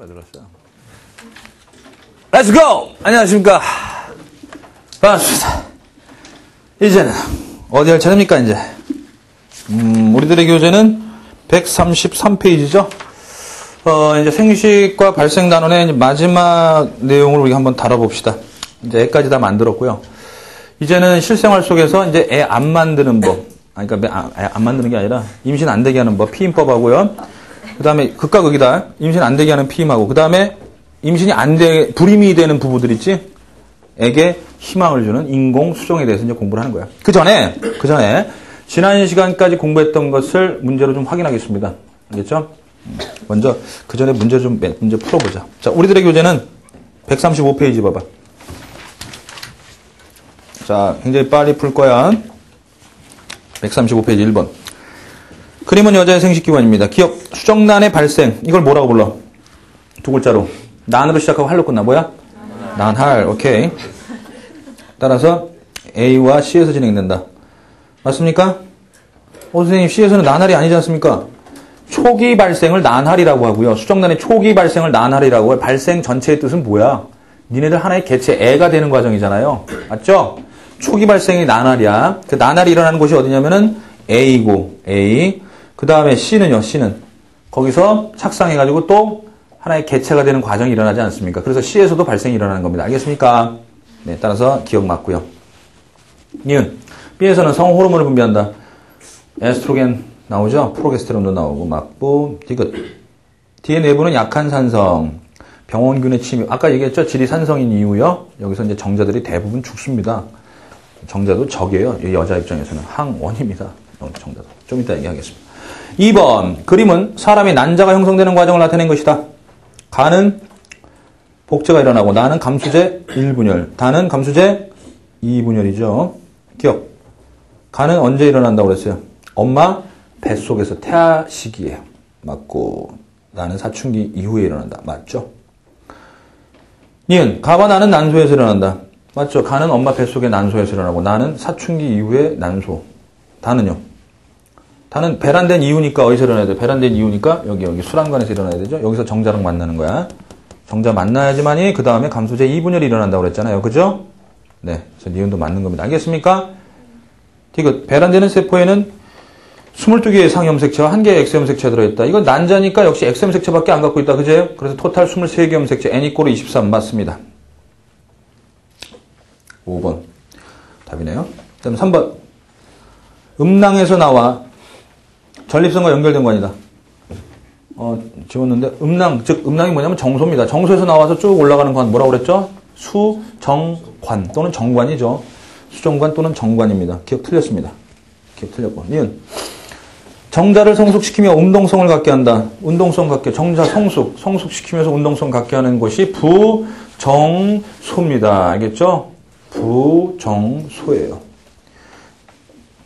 왜 들었어요? Let's go! 안녕하십니까. 반갑습니다. 이제는 어디 할 차례입니까, 이제? 우리들의 교재는 133페이지죠? 이제 생식과 발생 단원의 이제 마지막 내용을 우리가 한번 다뤄봅시다. 이제 애까지 다 만들었고요. 이제는 실생활 속에서 이제 애 안 만드는 법. 그러니까 애 안 만드는 게 아니라 임신 안 되게 하는 법, 피임법하고요. 그 다음에 극과 극이다. 임신 안 되게 하는 피임하고. 그 다음에 임신이 불임이 되는 부부들 있지? 에게 희망을 주는 인공 수정에 대해서 이제 공부를 하는 거야. 그 전에, 지난 시간까지 공부했던 것을 문제로 좀 확인하겠습니다. 알겠죠? 먼저, 그 전에 문제 풀어보자. 자, 우리들의 교재는 135페이지 봐봐. 자, 굉장히 빨리 풀 거야. 135페이지 1번. 그림은 여자의 생식기관입니다. 기억, 수정란의 발생. 이걸 뭐라고 불러? 두 글자로. 난으로 시작하고 할로 끝나. 뭐야? 난할. 오케이. 따라서 A와 C에서 진행된다. 맞습니까? 선생님, C에서는 난할이 아니지 않습니까? 초기 발생을 난할이라고 하고요. 수정란의 초기 발생을 난할이라고 해요. 발생 전체의 뜻은 뭐야? 니네들 하나의 개체, 애가 되는 과정이잖아요. 맞죠? 초기 발생이 난할이야. 그 난할이 일어나는 곳이 어디냐면은 A고, A. 그 다음에 C는요, C는. 거기서 착상해가지고 또 하나의 개체가 되는 과정이 일어나지 않습니까? 그래서 C에서도 발생이 일어나는 겁니다. 알겠습니까? 네, 따라서 기억 맞고요. 니은. B에서는 성호르몬을 분비한다. 에스트로겐 나오죠? 프로게스테론도 나오고, 맞고, 디귿. D의 내부는 약한 산성. 병원균의 침입. 아까 얘기했죠? 질이 산성인 이유요. 여기서 이제 정자들이 대부분 죽습니다. 정자도 적이에요. 여자 입장에서는 항원입니다. 정자도. 좀 이따 얘기하겠습니다. 2번. 그림은 사람이 난자가 형성되는 과정을 나타낸 것이다. 가는 복제가 일어나고 나는 감수제 1분열. 다는 감수제 2분열이죠. 기억. 가는 언제 일어난다고 그랬어요? 엄마 뱃속에서 태아 시기에. 맞고 나는 사춘기 이후에 일어난다. 맞죠? 니은. 가와 나는 난소에서 일어난다. 맞죠? 가는 엄마 뱃속의 난소에서 일어나고 나는 사춘기 이후에 난소. 다는요? 다는 배란된 이유니까 어디서 일어나야 돼? 배란된 이유니까 여기 수란관에서 일어나야 되죠? 여기서 정자랑 만나는 거야. 정자 만나야지만이 그 다음에 감수제 2분열이 일어난다고 그랬잖아요. 그죠? 네. 그래서 니은도 맞는 겁니다. 알겠습니까? 디귿. 배란되는 세포에는 22개의 상염색체와 1개의 X염색체가 들어있다. 이건 난자니까 역시 X염색체밖에 안 갖고 있다. 그죠? 그래서 토탈 23개 염색체 N=23 맞습니다. 5번. 답이네요. 그 다음 3번. 음낭에서 나와 전립선과 연결된 관이다. 지웠는데, 음낭이 뭐냐면 정소입니다. 정소에서 나와서 쭉 올라가는 관, 뭐라고 그랬죠? 수정관, 또는 정관이죠. 수정관 또는 정관입니다. 기억 틀렸습니다. 기억 틀렸고. 니은. 정자를 성숙시키며 운동성을 갖게 한다. 운동성 갖게, 정자 성숙시키면서 운동성 갖게 하는 것이 부정소입니다. 알겠죠? 부정소예요.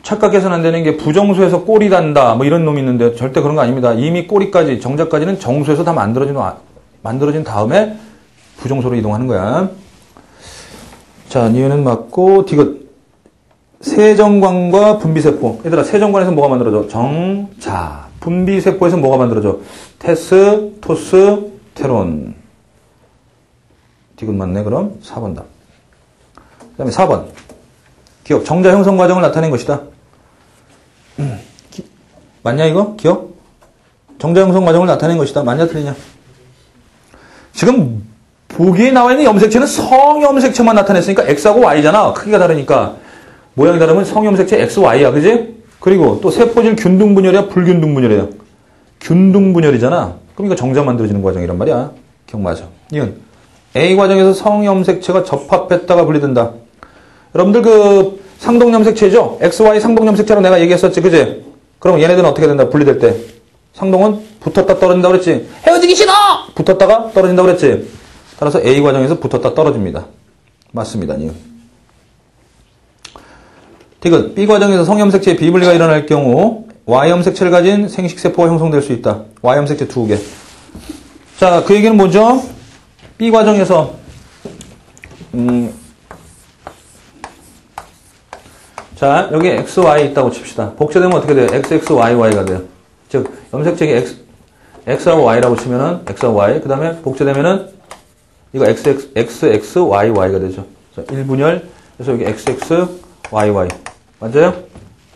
착각해서는 안 되는 게 부정소에서 꼴이 단다 뭐 이런 놈이 있는데 절대 그런 거 아닙니다. 이미 꼬리까지 정자까지는 정소에서 다 만들어진 다음에 부정소로 이동하는 거야. 자, 니은은 맞고 디귿. 세정관과 분비세포. 얘들아, 세정관에서 뭐가 만들어져? 정자. 분비세포에서 뭐가 만들어져? 테스토스테론. 디귿 맞네. 그럼 4번 답. 그 다음에 4번. 기억. 정자 형성 과정을 나타낸 것이다. 맞냐 이거? 기억? 정자 형성 과정을 나타낸 것이다. 맞냐 틀리냐? 지금 보기에 나와 있는 염색체는 성염색체만 나타냈으니까 X하고 Y잖아. 크기가 다르니까. 모양이 다르면 성염색체 X, Y야. 그지? 그리고 또 세포질 균등분열이야? 불균등분열이야? 균등분열이잖아. 그럼 이거 정자 만들어지는 과정이란 말이야. 기억 맞아. 이건 A 과정에서 성염색체가 접합했다가 분리된다. 여러분들 그 상동염색체죠? XY 상동염색체라고 내가 얘기했었지. 그지? 그럼 얘네들은 어떻게 된다? 분리될 때. 상동은 붙었다 떨어진다 그랬지. 헤어지기 싫어! 붙었다가 떨어진다 그랬지. 따라서 A 과정에서 붙었다 떨어집니다. 맞습니다. 디귿. B 과정에서 성염색체의 비분리가 일어날 경우 Y염색체를 가진 생식세포가 형성될 수 있다. Y염색체 2개. 자, 그 얘기는 뭐죠? B 과정에서 자, 여기 XY 있다고 칩시다. 복제되면 어떻게 돼요? XX, YY가 돼요. 즉, 염색체의 x하고 y라고 치면은 x하고 y, 그 다음에 복제되면은 이거 x, y, y가 되죠. 자, 1분열, 그래서 여기 x, y, y. 맞아요?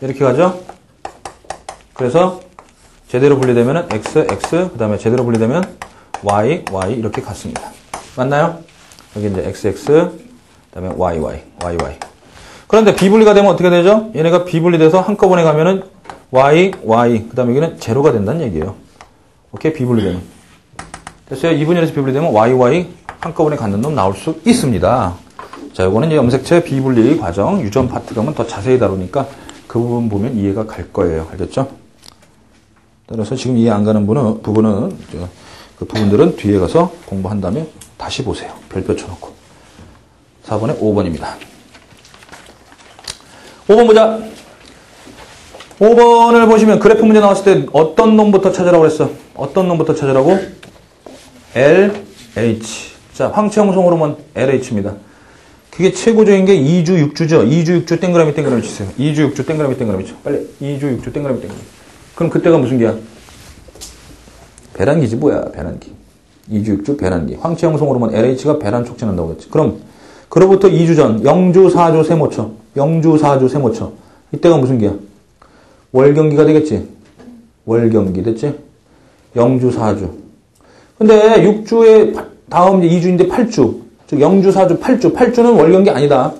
이렇게 가죠? 그래서 제대로 분리되면은 x, 그 다음에 제대로 분리되면 y, y 이렇게 갔습니다. 맞나요? 여기 이제 x, 그 다음에 y, y. 그런데 비분리가 되면 어떻게 되죠? 얘네가 비분리돼서 한꺼번에 가면은 y, 그 다음에 여기는 제로가 된다는 얘기예요. 오케이? 비분리되면. 됐어요? 2분열에서 비분리되면 y, 한꺼번에 갖는 놈 나올 수 있습니다. 자, 요거는 이제 염색체 비분리 과정, 유전 파트 가면 더 자세히 다루니까 그 부분 보면 이해가 갈 거예요. 알겠죠? 따라서 지금 이해 안 가는 부분은, 그 부분들은 뒤에 가서 공부한 다음에 다시 보세요. 별표 쳐놓고. 4번에 5번입니다. 5번 보자. 5번을 보시면 그래프 문제 나왔을 때 어떤 놈부터 찾으라고 그랬어? 어떤 놈부터 찾으라고? LH. 자, 황체 형성 호르몬 LH입니다. 그게 최고적인 게 2주 6주죠. 2주 6주 땡그라미 치세요. 2주 6주 땡그라미 쳐. 빨리 2주 6주 땡그라미. 그럼 그때가 무슨 기야? 배란기지 뭐야, 배란기. 2주 6주 배란기. 황체 형성 호르몬 LH가 배란 촉진한다고 했지. 그럼 그로부터 2주 전 0주 4주 세모초. 0주 4주 세모초. 이때가 무슨 기야? 월경기가 되겠지. 월경기 됐지? 0주 4주. 근데 6주에 다음 이제 2주인데 8주. 즉 0주 4주 8주. 8주는 월경기 아니다.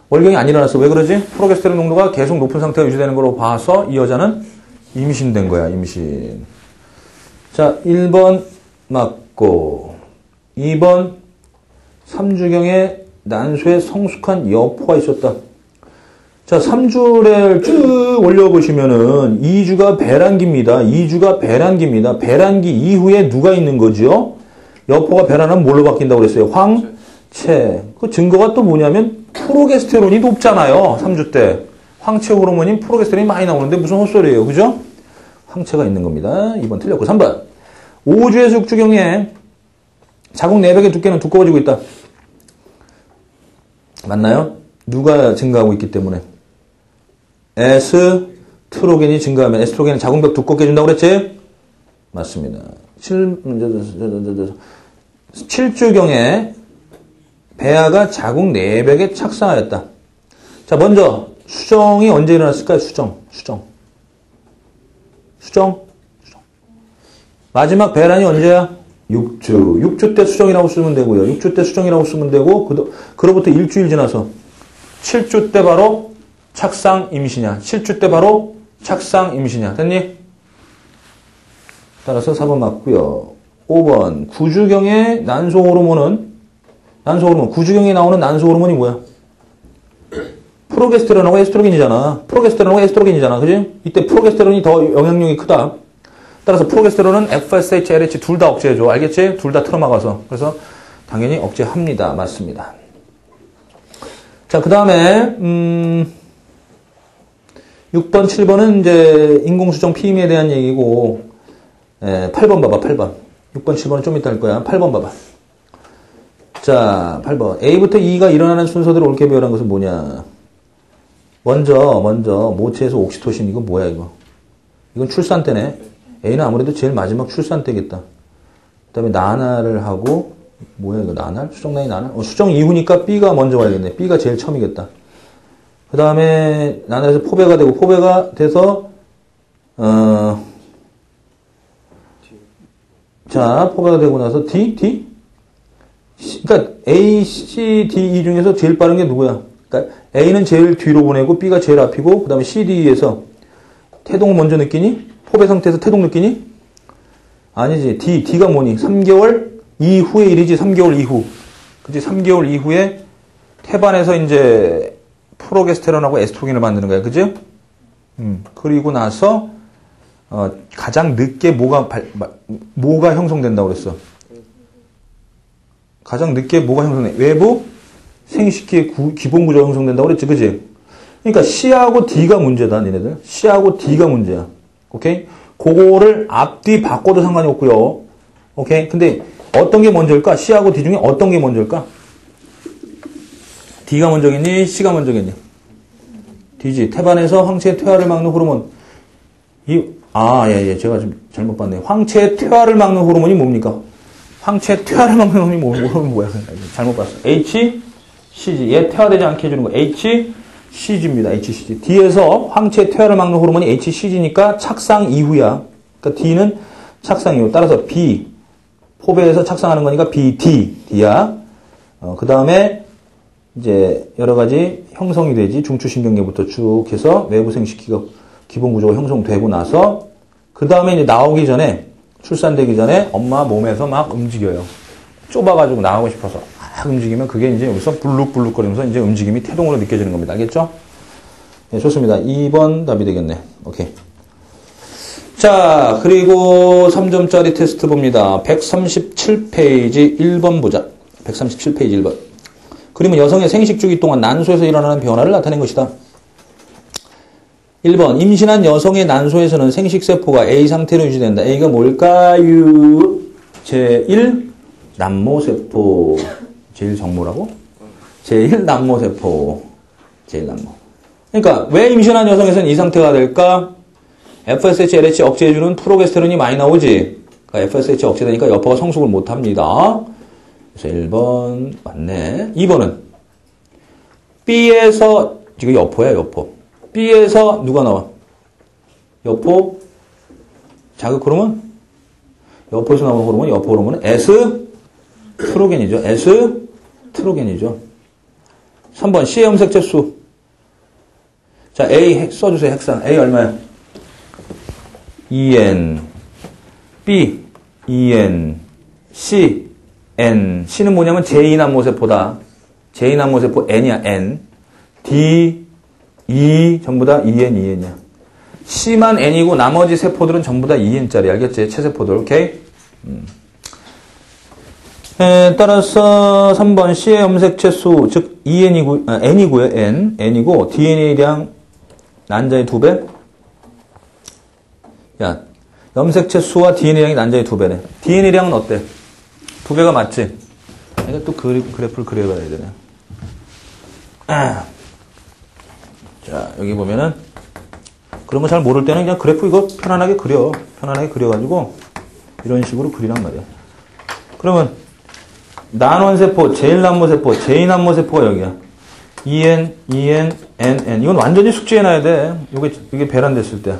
월경이 안 일어났어. 왜 그러지? 프로게스테론 농도가 계속 높은 상태가 유지되는 걸로 봐서 이 여자는 임신된 거야. 임신. 자, 1번 맞고 2번 3주경에 난소에 성숙한 여포가 있었다. 자, 3주를 쭉 올려보시면은 2주가 배란기입니다. 2주가 배란기입니다. 배란기 이후에 누가 있는 거죠? 여포가 배란하면 뭘로 바뀐다고 그랬어요? 황체. 그 증거가 또 뭐냐면 프로게스테론이 높잖아요. 3주 때. 황체 호르몬인 프로게스테론이 많이 나오는데 무슨 헛소리예요. 그죠? 황체가 있는 겁니다. 2번 틀렸고. 3번. 5주에서 6주경에 자궁 내벽의 두께는 두꺼워지고 있다. 맞나요? 누가 증가하고 있기 때문에. 에스트로겐이 증가하면 에스트로겐은 자궁벽 두껍게 해준다고 그랬지? 맞습니다. 7주경에 배아가 자궁 내벽에 착상하였다. 자, 먼저 수정이 언제 일어났을까요? 수정. 마지막 배란이 언제야? 6주. 6주 때 수정이라고 쓰면 되고요. 6주 때 수정이라고 쓰면 되고 그로부터 일주일 지나서 7주 때 바로 착상 임신이야. 7주 때 바로 착상 임신이야. 됐니? 따라서 4번 맞고요. 5번 9주경의 난소 호르몬 9주경에 나오는 난소 호르몬이 뭐야? 프로게스테론하고 에스트로겐이잖아. 그지? 이때 프로게스테론이 더 영향력이 크다. 따라서 프로게스테론은 FSH, LH 둘 다 억제해줘. 알겠지? 둘 다 틀어막아서. 그래서 당연히 억제합니다. 맞습니다. 자, 그 다음에 6번, 7번은 이제 인공수정 피임에 대한 얘기고 8번 봐봐. 8번. 6번, 7번은 좀 이따 할 거야. 8번 봐봐. 자, 8번. A부터 E가 일어나는 순서대로 옳게 배열한 것은 뭐냐? 먼저 모체에서 옥시토신. 이건 뭐야 이거? 이건 출산 때네. A는 아무래도 제일 마지막 출산 때겠다. 그 다음에 나날을 하고 뭐야 이거 나날? 수정란이 나날? 수정 이후니까 B가 먼저 와야겠네. B가 제일 처음이겠다. 그 다음에 나날에서 포배가 되고 포배가 돼서 자, 포배가 되고 나서 D? 그러니까 A, C, D, E 중에서 제일 빠른 게 누구야? 그러니까 A는 제일 뒤로 보내고 B가 제일 앞이고 그 다음에 C, D에서 태동을 먼저 느끼니? 포배 상태에서 태동 느끼니? 아니지. D가 뭐니? 3개월 이후의 일이지. 3개월 이후. 그치? 3개월 이후에 태반에서 이제 프로게스테론하고 에스트로겐을 만드는 거야. 그치? 그리고 나서 가장 늦게 뭐가 형성된다고 그랬어? 가장 늦게 뭐가 형성돼? 외부 생식기의 기본 구조가 형성된다고 그랬지. 그치? 그러니까 C하고 D가 문제다. 니네들. C하고 D가 문제야. 오케이? 그거를 앞뒤 바꿔도 상관이 없고요. 오케이? 근데 어떤 게 먼저일까? C하고 D 중에 어떤 게 먼저일까? D가 먼저겠니? C가 먼저겠니? D지. 태반에서 황체의 퇴화를 막는 호르몬. 예. 제가 좀 잘못 봤네요. 황체의 퇴화를 막는 호르몬이 뭡니까? 황체의 퇴화를 막는 호르몬이 뭐야? 잘못 봤어. HCG. 얘 퇴화되지 않게 해주는 거. HCG입니다. HCG. D에서 황체의 퇴화를 막는 호르몬이 HCG니까 착상 이후야. 그러니까 D는 착상 이후. 따라서 B. 포배에서 착상하는 거니까 BD. D야. 그 다음에 이제 여러 가지 형성이 되지. 중추신경계부터 쭉 해서 외부 생식기가 기본 구조가 형성되고 나서 그 다음에 이제 나오기 전에 출산되기 전에 엄마 몸에서 막 움직여요. 좁아가지고 나가고 싶어서 막 움직이면 그게 이제 여기서 불룩불룩거리면서 이제 움직임이 태동으로 느껴지는 겁니다. 알겠죠? 네, 좋습니다. 2번 답이 되겠네. 오케이. 자, 그리고 3점짜리 테스트 봅니다. 137페이지 1번 보자. 137페이지 1번. 그림은 여성의 생식 주기 동안 난소에서 일어나는 변화를 나타낸 것이다. 1번, 임신한 여성의 난소에서는 생식세포가 A 상태로 유지된다. A가 뭘까요? 제1 남모세포. 제1 정모라고? 제1 남모세포. 제1 남모. 그러니까 왜 임신한 여성에서는 이 상태가 될까? FSH, LH 억제해주는 프로게스테론이 많이 나오지. 그러니까 FSH 억제되니까 여포가 성숙을 못합니다. 그래서 1번 맞네. 2번은 B에서 지금 여포야, 여포. B에서 누가 나와? 여포 자극 호르몬? 여포에서 나오는 호르몬, 여포 호르몬은 에스트로겐이죠. 에스트로겐이죠. 3번 C의 염색체 수. 자, A 써주세요. 핵산. A 얼마야? EN. B EN. C N. C는 뭐냐면 제2남모세포다. 제2남모세포 N이야. N. D E 전부 다 EN이야. C만 N이고 나머지 세포들은 전부 다 EN짜리. 알겠지? 체세포들. 오케이? 따라서 3번 C의 염색체 수, 즉 N이고요. N이고 DNA량 난자의 2배. 야, 염색체 수와 DNA량이 난자의 2배네. DNA량은 어때? 2배가 맞지? 내가 또 그래프를 그려봐야 되네. 자, 여기 보면은, 그런 거 잘 모를 때는 그냥 그래프 이거 편안하게 그려. 편안하게 그려가지고, 이런 식으로 그리란 말이야. 그러면, 난원세포, 제1남모세포, 제2남모세포가 여기야. EN, N. 이건 완전히 숙지해놔야 돼. 이게 배란됐을 때야.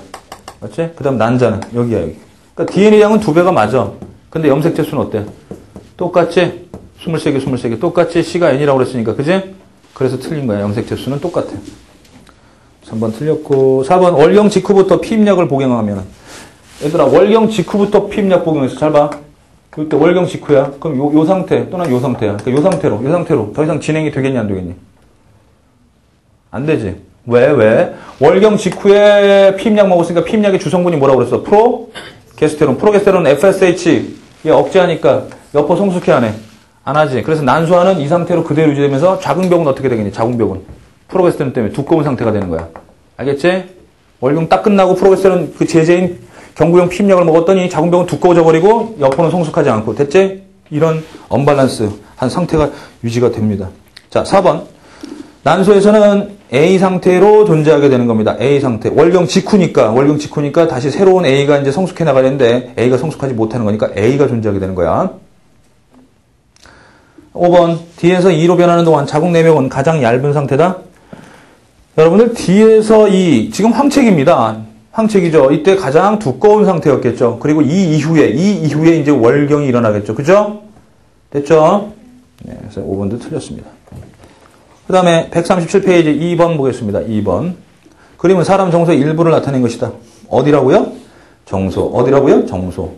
맞지? 그 다음 난자는 여기야, 여기. 그러니까 DNA량은 2배가 맞아. 근데 염색체 수는 어때? 똑같지? 23개. 똑같이 C가 N이라고 그랬으니까, 그지? 그래서 틀린 거야. 염색체 수는 똑같아. 3번 틀렸고, 4번 월경 직후부터 피임약을 복용하면, 얘들아 월경 직후부터 피임약 복용해서 잘 봐. 이때 월경 직후야. 그럼 요 상태 또는 요 상태야. 그러니까 요 상태로 더 이상 진행이 되겠니 안 되겠니? 안 되지. 왜? 월경 직후에 피임약 먹었으니까 피임약의 주성분이 뭐라고 그랬어? 프로게스테론 FSH 얘 억제하니까 여포 성숙해 안 해? 안 하지. 그래서 난소화는 이 상태로 그대로 유지되면서 자궁벽은 어떻게 되겠니? 자궁벽은 프로게스테론 때문에 두꺼운 상태가 되는 거야. 알겠지? 월경 딱 끝나고 프로게스테론 그 제재인 경구용 피임약을 먹었더니 자궁벽은 두꺼워져 버리고 여포는 성숙하지 않고. 됐지? 이런 언밸런스 한 상태가 유지가 됩니다. 자, 4번. 난소에서는 A 상태로 존재하게 되는 겁니다. A 상태. 월경 직후니까 다시 새로운 A가 이제 성숙해 나가야 되는데 A가 성숙하지 못하는 거니까 A가 존재하게 되는 거야. 5번. D에서 E로 변하는 동안 자궁 내벽은 가장 얇은 상태다. 여러분들 D에서 E 지금 황책입니다. 황책이죠. 이때 가장 두꺼운 상태였겠죠. 그리고 이 이후에 이제 월경이 일어나겠죠. 그죠? 됐죠? 네, 그래서 5번도 틀렸습니다. 그 다음에 137페이지 2번 보겠습니다. 2번. 그림은 사람 정서의 일부를 나타낸 것이다. 어디라고요? 정소. 어디라고요? 정소.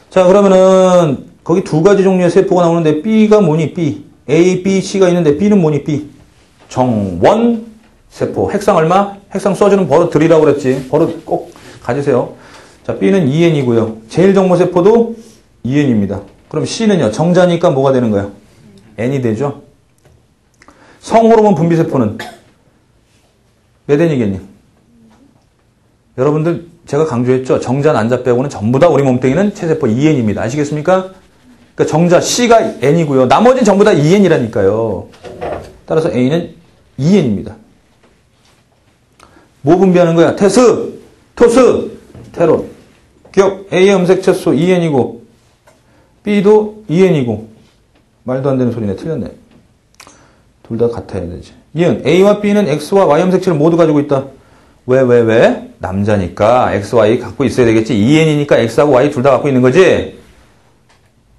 자, 그러면은 거기 두 가지 종류의 세포가 나오는데 B가 뭐니? B. A, B, C가 있는데 B는 뭐니? B. 정원 세포. 핵상 얼마? 핵상 써주는 버릇 드리라고 그랬지. 버릇 꼭 가지세요. 자, B는 EN이고요. 제일 정모 세포도 EN입니다. 그럼 C는요. 정자니까 뭐가 되는 거예요? N이 되죠. 성호르몬 분비세포는 몇 N이겠니? 여러분들 제가 강조했죠. 정자, 난자 빼고는 전부 다 우리 몸뚱이는 체세포 EN입니다. 아시겠습니까? 그러니까 정자 C가 N이고요. 나머지는 전부 다 EN이라니까요. 따라서 A는 EN입니다. 뭐 분비하는 거야? 테스, 토스, 테론. 기억 A의 염색체수 2n이고 B도 2n이고 말도 안 되는 소리네. 틀렸네. 둘 다 같아야 되지. 이은 A와 B는 X와 Y 염색체를 모두 가지고 있다. 왜? 남자니까 X, Y 갖고 있어야 되겠지. 2n이니까 X하고 Y 둘 다 갖고 있는 거지.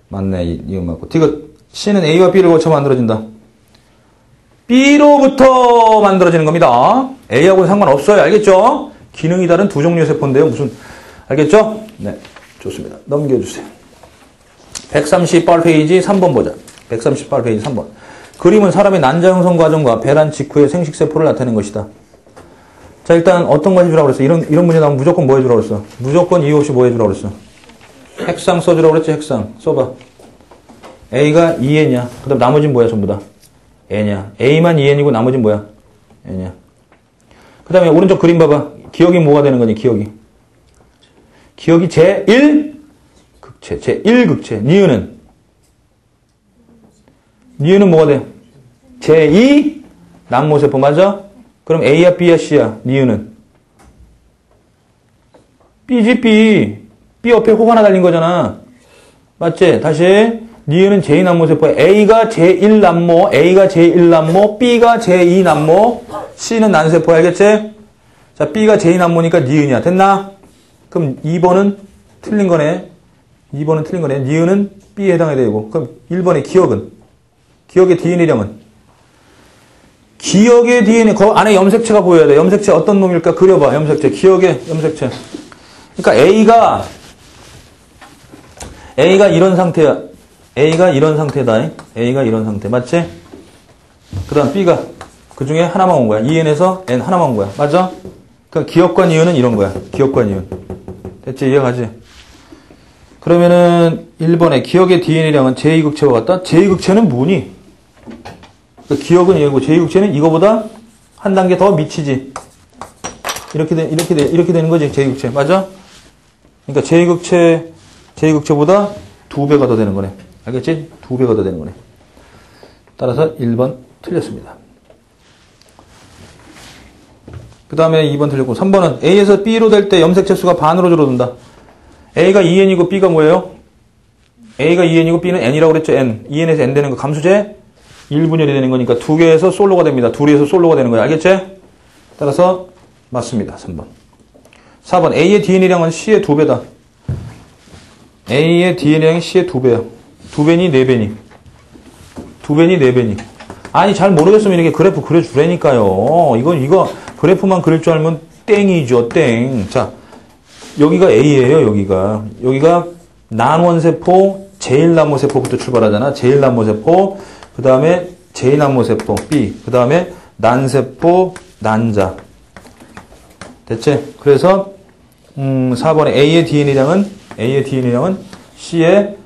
맞네. 이은 맞고. 디귿 C는 A와 B를 거쳐 만들어진다. B로부터 만들어지는 겁니다. A하고는 상관없어요. 알겠죠? 기능이 다른 두 종류의 세포인데요. 무슨 알겠죠? 네, 좋습니다. 넘겨주세요. 138페이지 3번 보자. 138페이지 3번. 그림은 사람의 난자 형성 과정과 배란 직후의 생식세포를 나타내는 것이다. 자, 일단 어떤 거 해주라고 그랬어? 이런 문제 나오면 무조건 뭐 해주라고 그랬어? 무조건 이유 없이 뭐 해주라고 그랬어? 핵상 써주라고 그랬지? 핵상. 써봐. A가 2n이야. 그 다음 나머지는 뭐야? 전부 다? N이야. A만 2n이고 나머지는 뭐야? N이야. 그 다음에 오른쪽 그림 봐봐. 기억이 뭐가 되는 거니? 기억이 제1극체. 제1극체. 니은은 뭐가 돼? 제2 남모세포 맞아? 그럼 A야 B야 C야? 니은은 B지 B. B 옆에 혹 하나 달린 거잖아. 맞지? 다시 니은은 제2남모세포야. A가 제1남모, B가 제2남모, C는 난세포야. 알겠지? 자, B가 제2남모니까 니은이야. 됐나? 그럼 2번은 틀린 거네. 니은은 B에 해당해야 되고. 그럼 1번의 기억의 DNA량은? 기억의 DNA, 그 안에 염색체가 보여야 돼. 염색체 어떤 놈일까? 그려봐. 염색체. 기억의 염색체. 그러니까 A가 이런 상태야. A가 이런 상태다. A가 이런 상태. 맞지? 그 다음 B가 그 중에 하나만 온 거야. EN에서 N 하나만 온 거야. 맞아? 그러니까 기억과 니은은 이런 거야. 기억과 니은. 됐지? 이해가지? 그러면은 1번에 기억의 DNA량은 제2극체와 같다? 제2극체는 뭐니? 그러니까 기억은 이거고 제2극체는 이거보다 한 단계 더 미치지. 이렇게 되는 거지. 제2극체. 맞아? 그러니까 제2극체보다 2배가 더 되는 거네. 알겠지? 2배가 더 되는 거네. 따라서 1번 틀렸습니다. 그 다음에 2번 틀렸고 3번은 A에서 B로 될 때 염색체 수가 반으로 줄어든다. A가 2n이고 B가 뭐예요? A가 2n이고 B는 n이라고 그랬죠. n. 2n에서 n 되는 거 감수제 1분열이 되는 거니까 2개에서 솔로가 됩니다. 2에서 솔로가 되는 거예요. 알겠지? 따라서 맞습니다. 3번. 4번 A의 DNA량은 C의 2배다. A의 DNA량이 C의 2배야. 2배니 4배니? 2배니 4배니? 아니 잘 모르겠으면 이렇게 그래프 그려주라니까요. 이거 그래프만 그릴 줄 알면 땡이죠. 땡. 자, 여기가 A예요. 여기가 난원세포, 제1남모세포부터 출발하잖아. 제1남모세포, 그 다음에 제2남모세포 B, 그 다음에 난세포, 난자. 됐지? 그래서 4번에 A의 DNA량은 C의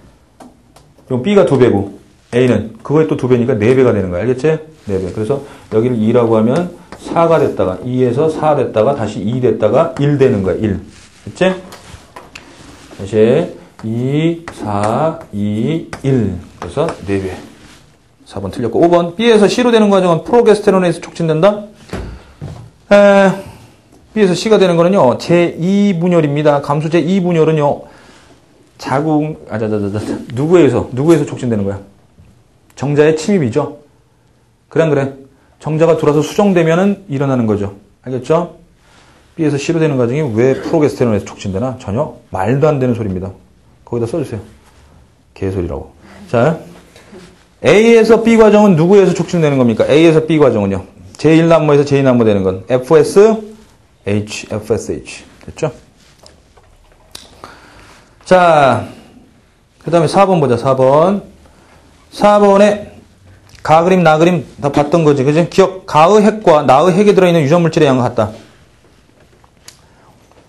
요 B가 2배고 A는 그거에 또 2배니까 4배가 되는 거야. 알겠지? 4배. 그래서 여기를 2라고 하면 4가 됐다가 2에서 4 됐다가 다시 2 됐다가 1 되는 거야. 1. 됐지? 다시 2, 4, 2, 1. 그래서 4배. 4번 틀렸고 5번 B에서 C로 되는 과정은 프로게스테론에서 촉진된다. B에서 C가 되는 거는요. 제2분열입니다. 감수 제2분열은요. 누구에서 촉진되는 거야? 정자의 침입이죠. 그래. 정자가 들어와서 수정되면은 일어나는 거죠. 알겠죠? B에서 C로 되는 과정이 왜 프로게스테론에서 촉진되나? 전혀 말도 안 되는 소리입니다. 거기다 써주세요. 개소리라고. 자, A에서 B 과정은 누구에서 촉진되는 겁니까? A에서 B 과정은요. 제1남모에서 제2남모 되는 건 FSH. 됐죠? 자, 그 다음에 4번 보자. 4번에 가그림, 나그림 다 봤던 거지. 그지? 기억, 가의 핵과 나의 핵에 들어있는 유전물질의 양과 같다.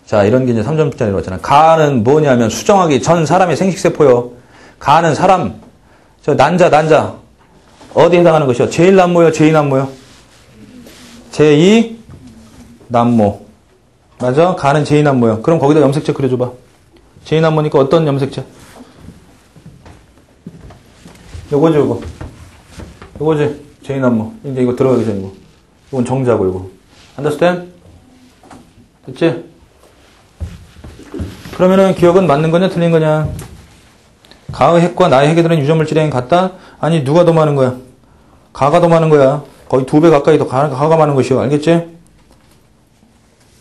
자, 이런 게 이제 3점짜리로 왔잖아. 가는 뭐냐면 수정하기 전 사람의 생식세포요. 가는 사람, 저 난자. 어디에 해당하는 것이요? 제1남모요? 제2남모요? 제2남모. 맞아? 가는 제2남모요. 그럼 거기다 염색체 그려줘봐. 제2남모니까 어떤 염색체? 요거지. 제2남모. 이제 이거 들어가기 전이고. 이건 정자고, 이거. Understand? 됐지? 그러면은 기억은 맞는 거냐 틀린 거냐? 가의 핵과 나의 핵에 들은 유전물질의 같다? 아니 누가 더 많은 거야? 가가 더 많은 거야. 거의 2배 가까이 더 가가 많은 것이요. 알겠지?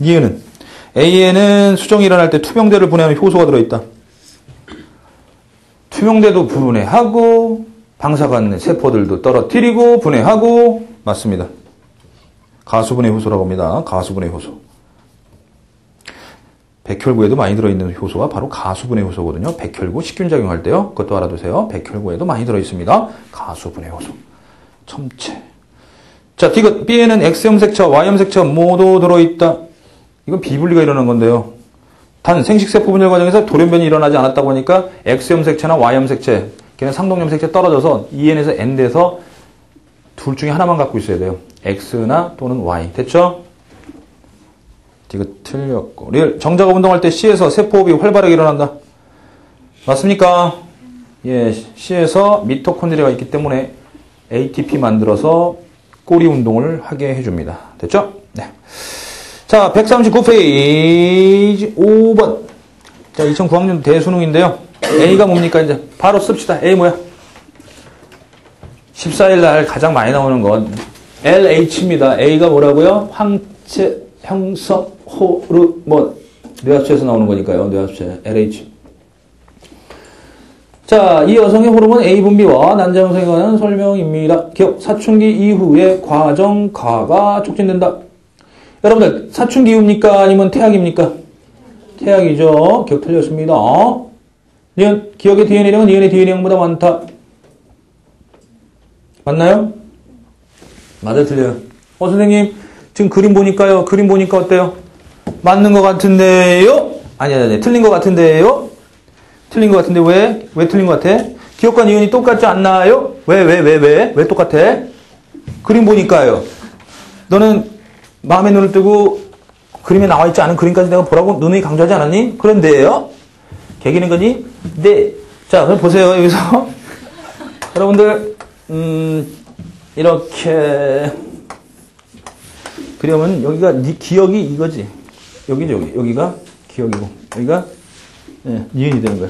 이해는 A에는 수정이 일어날 때 투명대를 분해하는 효소가 들어있다. 투명대도 분해하고 방사가 있는 세포들도 떨어뜨리고 분해하고 맞습니다. 가수분해 효소라고 합니다. 가수분해 효소. 백혈구에도 많이 들어있는 효소가 바로 가수분해 효소거든요. 백혈구 식균작용할 때요. 그것도 알아두세요. 백혈구에도 많이 들어있습니다. 가수분해 효소. 첨체. 자, 디귿 B에는 X형 색채와 Y형 색채가 모두 들어있다. 이건 비분리가 일어난 건데요. 단 생식세포 분열 과정에서 돌연변이 일어나지 않았다고 하니까 X형 색채나 Y형 색채, 걔는 상동염 색채 떨어져서 EN에서 N 돼서 둘 중에 하나만 갖고 있어야 돼요. X나 또는 Y. 됐죠? 디귿 틀렸고. 리을 정자가 운동할 때 C에서 세포호흡이 활발하게 일어난다. 맞습니까? 예, C에서 미토콘드리아가 있기 때문에 ATP 만들어서 꼬리 운동을 하게 해줍니다. 됐죠? 네. 자, 139페이지 5번. 자, 2009학년 대수능인데요. A가 뭡니까? 이제 바로 씁시다. A 뭐야? 14일 날 가장 많이 나오는 건 LH입니다. A가 뭐라고요? 항체 형성 호르몬. 뇌합체에서 나오는 거니까요. 뇌합체. LH. 자, 이 여성의 호르몬 A 분비와 난자 형성에 관한 설명입니다. 기억, 사춘기 이후의 과정 가가 촉진된다. 여러분들, 사춘기 이후입니까? 아니면 태학입니까? 태학이죠. 기억 틀렸습니다. 니은, 기억의 DNA량은 니은의 DNA량보다 많다. 맞나요? 맞아요, 틀려요. 선생님, 지금 그림 보니까요. 그림 보니까 어때요? 맞는 것 같은데요? 아니, 틀린 것 같은데요? 틀린 것 같은데 왜? 왜 틀린 것 같아? 기억과 니은이 똑같지 않나요? 왜 똑같아? 그림 보니까요. 너는 마음의 눈을 뜨고 그림에 나와 있지 않은 그림까지 내가 보라고 누누이 강조하지 않았니? 그런데요? 개기는 거니? 네. 자, 그럼 보세요. 여기서. 여러분들, 이렇게. 그러면 여기가 기억이 이거지. 여기죠, 여기가 기억이고. 여기가 니은이 되는 거야.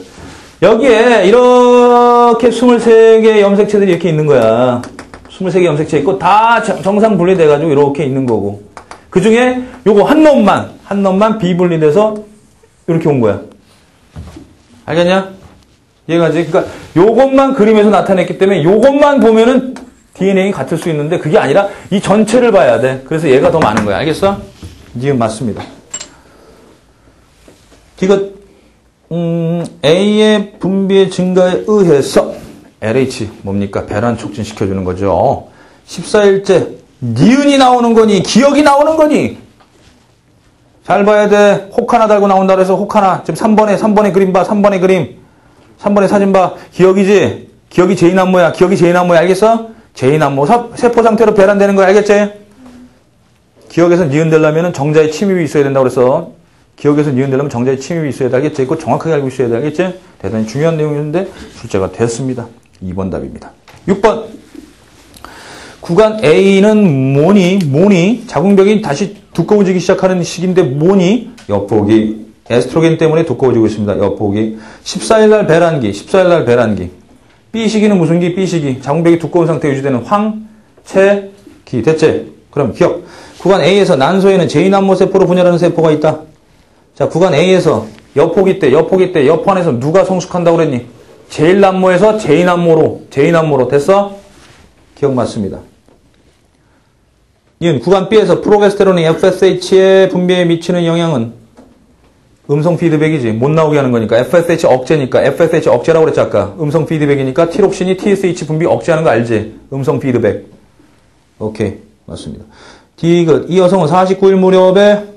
여기에 이렇게 23개의 염색체들이 이렇게 있는 거야. 23개 염색체 있고 다 정상 분리돼가지고 이렇게 있는 거고. 그 중에 요거 한 놈만 비분리돼서 이렇게 온 거야. 알겠냐? 이해가지? 그러니까 요것만 그림에서 나타냈기 때문에 요것만 보면은 DNA 같을 수 있는데 그게 아니라 이 전체를 봐야 돼. 그래서 얘가 더 많은 거야. 알겠어? 니은 맞습니다. 디귿 A의 분비의 증가에 의해서 LH 뭡니까? 배란 촉진시켜주는 거죠. 14일째 니은이 나오는 거니 기억이 나오는 거니 잘 봐야 돼. 혹 하나 달고 나온다 그래서 혹 하나 지금 3번에 그림 봐. 3번에 그림 3번에 사진 봐. 기억이지? 기억이 제2난모야. 기억이 제2난모야. 알겠어? 제2난모 세포 상태로 배란되는 거야. 알겠지? 기억에서 니은 되려면 정자의 침입이 있어야 된다고 그래서 기억에서 니은 되려면 정자의 침입이 있어야 돼. 알겠지? 그거 정확하게 알고 있어야 돼. 알겠지? 대단히 중요한 내용이었는데 출제가 됐습니다. 2번 답입니다. 6번. 구간 A는 뭐니? 자궁벽이 다시 두꺼워지기 시작하는 시기인데 뭐니? 엿보기. 에스트로겐 때문에 두꺼워지고 있습니다. 엿보기. 14일날 배란기. B시기는 무슨 기? B시기. 자궁벽이 두꺼운 상태 유지되는 황체기. 됐지? 그럼 기억. 구간 A에서 난소에는 제2난모세포로 분열하는 세포가 있다. 자, 구간 A에서 엿보기 때 엿보 안에서 누가 성숙한다고 그랬니? 제1난모에서 제2난모로 됐어? 기억 맞습니다. 이은 구간 B에서 프로게스테론이 FSH의 분비에 미치는 영향은 음성 피드백이지. 못 나오게 하는 거니까. FSH 억제니까. FSH 억제라고 그랬지 아까. 음성 피드백이니까 티록신이 TSH 분비 억제하는 거 알지? 음성 피드백. 오케이. 맞습니다. 디귿. 이 여성은 49일 무렵에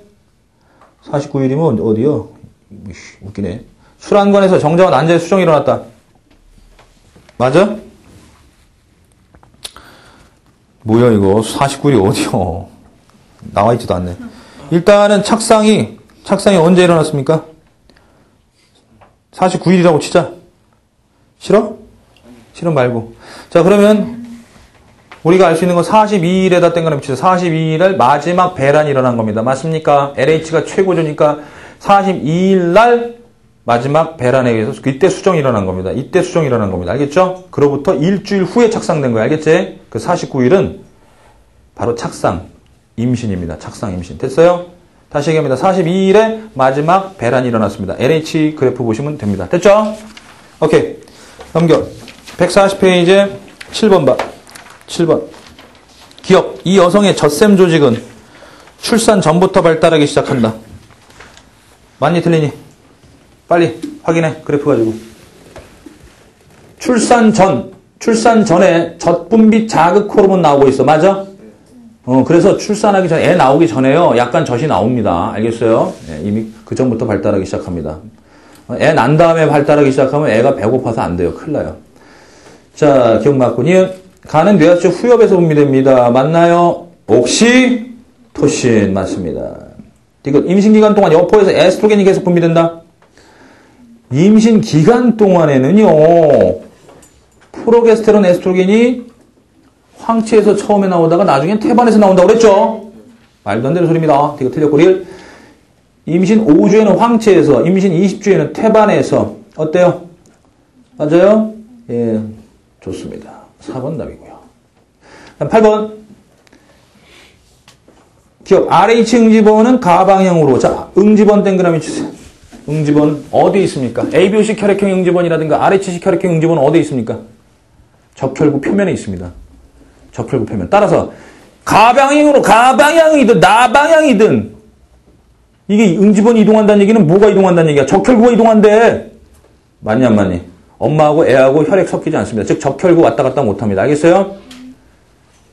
49일이면 어디요? 웃기네. 술안관에서 정자와 난자의 수정이 일어났다. 맞아? 뭐야 이거 49일이 어디요? 나와있지도 않네. 일단은 착상이 언제 일어났습니까? 49일이라고 치자. 싫어? 싫어 말고. 자, 그러면 우리가 알 수 있는 건 42일에다 땡가름 치자. 42일날 마지막 배란이 일어난 겁니다. 맞습니까? LH가 최고조니까 42일 날 마지막 배란에 의해서 이때 수정이 일어난 겁니다. 이때 수정이 일어난 겁니다. 알겠죠? 그로부터 일주일 후에 착상된 거예요. 알겠지? 그 49일은 바로 착상, 임신입니다. 착상, 임신. 됐어요? 다시 얘기합니다. 42일에 마지막 배란이 일어났습니다. LH 그래프 보시면 됩니다. 됐죠? 오케이. 넘겨. 140페이지 7번 봐. 7번. 기억. 이 여성의 젖샘 조직은 출산 전부터 발달하기 시작한다. 맞니 틀리니? 빨리 확인해. 그래프 가지고. 출산 전에 젖분비 자극 호르몬 나오고 있어. 맞아? 그래서 출산하기 전에, 애 나오기 전에요. 약간 젖이 나옵니다. 알겠어요? 네, 이미 그 전부터 발달하기 시작합니다. 애 난 다음에 발달하기 시작하면 애가 배고파서 안 돼요. 큰일 나요. 자, 기억 맞군요. 가는 뇌하체 후엽에서 분비됩니다. 맞나요? 옥시토신 맞습니다. 이거 임신 기간 동안 여포에서 에스트로겐이 계속 분비된다. 임신 기간 동안에는요, 프로게스테론, 에스트로겐이 황체에서 처음에 나오다가 나중엔 태반에서 나온다고 그랬죠? 말도 안 되는 소리입니다. 이거 틀렸고, 임신 5주에는 황체에서, 임신 20주에는 태반에서, 어때요? 맞아요? 예, 좋습니다. 4번 답이고요. 다음 8번. 기억, RH 응지번은 가방향으로. 자, 응지번 땡그라미 주세요. 응지번 어디 있습니까? ABOC 혈액형 응지번이라든가 RHC 혈액형 응지번은 어디 있습니까? 적혈구 표면에 있습니다. 적혈구 표면. 따라서 가방향으로 가방향이든 나방향이든 이게 응지번이 이동한다는 얘기는 뭐가 이동한다는 얘기야? 적혈구가 이동한대. 맞니 안 맞니? 엄마하고 애하고 혈액 섞이지 않습니다. 즉 적혈구 왔다 갔다 못합니다. 알겠어요?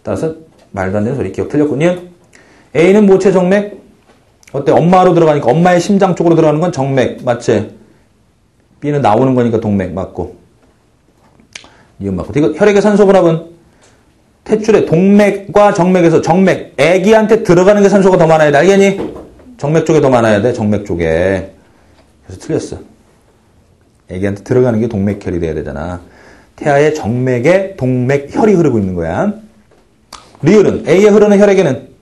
따라서 말도 안 되는 소리. 기억 틀렸군요. A는 모체 정맥. 어때? 엄마로 들어가니까 엄마의 심장 쪽으로 들어가는 건 정맥. 맞지? B는 나오는 거니까 동맥. 맞고. 이건 맞고. 이거 혈액의 산소 분압은 탯줄에 동맥과 정맥에서 정맥. 애기한테 들어가는 게 산소가 더 많아야 돼. 알겠니? 정맥 쪽에 더 많아야 돼. 정맥 쪽에. 그래서 틀렸어. 애기한테 들어가는 게 동맥혈이 돼야 되잖아. 태아의 정맥에 동맥혈이 흐르고 있는 거야. 리을은 A에 흐르는 혈액에는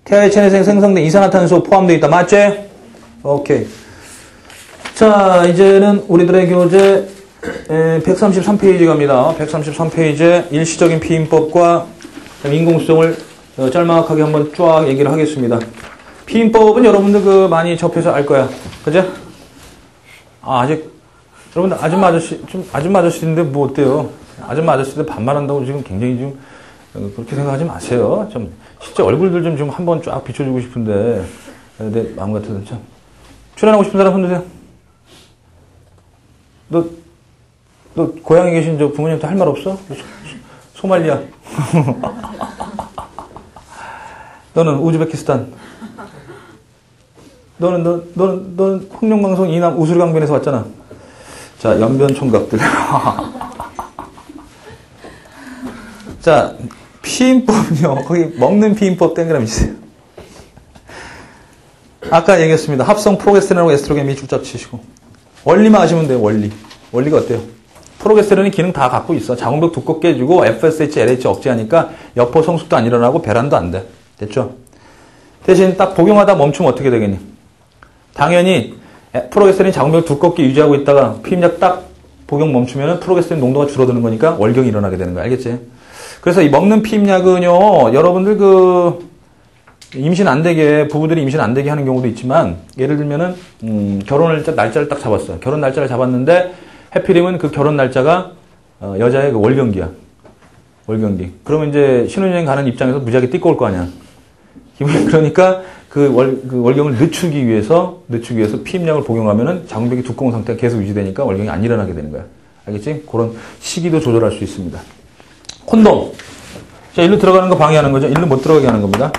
태아의 체내에 생성된 이산화탄소 포함되어 있다. 맞지? 오케이. 자, 이제는 우리들의 교재 133페이지 갑니다. 133페이지에 일시적인 피임법과 인공수정을 짤막하게 한번 쫙 얘기를 하겠습니다. 피임법은 여러분들 그 많이 접해서 알 거야. 그죠? 아직 여러분들 아줌마 아저씨 좀 아줌마 아저씨인데 뭐 어때요? 아줌마 아저씨들 반말한다고 지금 굉장히 좀 그렇게 생각하지 마세요. 좀 실제 얼굴들 좀 한번 쫙 비춰주고 싶은데 내 마음 같아서 참 출연하고 싶은 사람 손 드세요. 너 고향에 계신 저 부모님한테 할 말 없어? 소말리아. 너는 우즈베키스탄. 너는 홍룡방송 이남 우술강변에서 왔잖아. 자, 연변 총각들. 자, 피임법은요. 거기 먹는 피임법 땡그라미 주세요. 아까 얘기했습니다. 합성 프로게스테론하고 에스트로겐 밑줄짝 치시고. 원리만 아시면 돼요. 원리가 어때요? 프로게스테론이 기능 다 갖고 있어. 자궁벽 두껍게 해주고 FSH, LH 억제하니까 여포 성숙도 안 일어나고 배란도 안 돼. 됐죠? 대신 딱 복용하다 멈추면 어떻게 되겠니? 당연히 프로게스테론이 자궁벽 두껍게 유지하고 있다가 피임약 딱 복용 멈추면 프로게스테론 농도가 줄어드는 거니까 월경이 일어나게 되는 거야. 알겠지? 그래서 이 먹는 피임약은요, 여러분들 임신 안 되게, 부부들이 임신 안 되게 하는 경우도 있지만, 예를 들면은, 날짜를 딱 잡았어요. 결혼 날짜를 잡았는데, 해피림은 그 결혼 날짜가, 여자의 그 월경기야. 월경기. 그러면 이제 신혼여행 가는 입장에서 무지하게 띠꺼울 거 아니야. 그러니까 그 월경을 늦추기 위해서 피임약을 복용하면은 자궁벽이 두꺼운 상태가 계속 유지되니까 월경이 안 일어나게 되는 거야. 알겠지? 그런 시기도 조절할 수 있습니다. 콘돔. 자, 일로 들어가는 거 방해하는 거죠. 일로 못 들어가게 하는 겁니다.